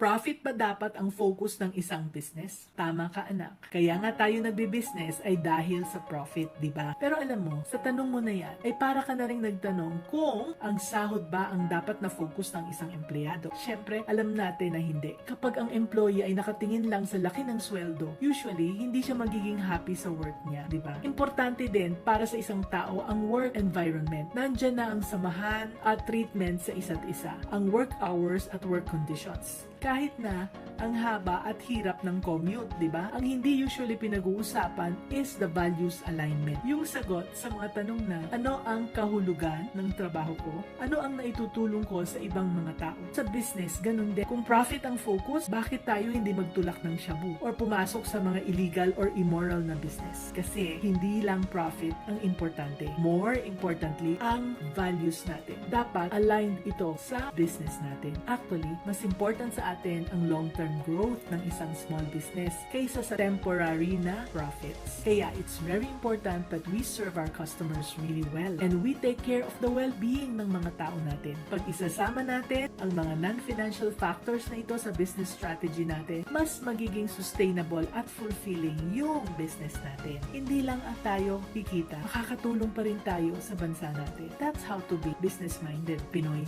Profit ba dapat ang focus ng isang business? Tama ka anak. Kaya nga tayo nagbi-business ay dahil sa profit, di ba? Pero alam mo, sa tanong mo na yan, ay para ka na rin nagtanong kung ang sahod ba ang dapat na focus ng isang empleyado. Siyempre, alam natin na hindi. Kapag ang employee ay nakatingin lang sa laki ng sweldo, usually, hindi siya magiging happy sa work niya, di ba? Importante din para sa isang tao ang work environment. Nandyan na ang samahan at treatment sa isa't isa, ang work hours at work conditions. Kahit na ang haba at hirap ng commute, di ba? Ang hindi usually pinag-uusapan is the values alignment. Yung sagot sa mga tanong na, ano ang kahulugan ng trabaho ko? Ano ang naitutulong ko sa ibang mga tao? Sa business, ganun din. Kung profit ang focus, bakit tayo hindi magtulak ng shabu? Or pumasok sa mga illegal or immoral na business? Kasi hindi lang profit ang importante. More importantly, ang values natin. Dapat aligned ito sa business natin. Actually, mas important sa atin ang long-term growth ng isang small business kaysa sa temporary na profits. Kaya it's very important that we serve our customers really well and we take care of the well-being ng mga tao natin. Pag isasama natin ang mga non-financial factors na ito sa business strategy natin, mas magiging sustainable at fulfilling yung business natin. Hindi lang tayo kikita, makakatulong pa rin tayo sa bansa natin. That's how to be business-minded Pinoy.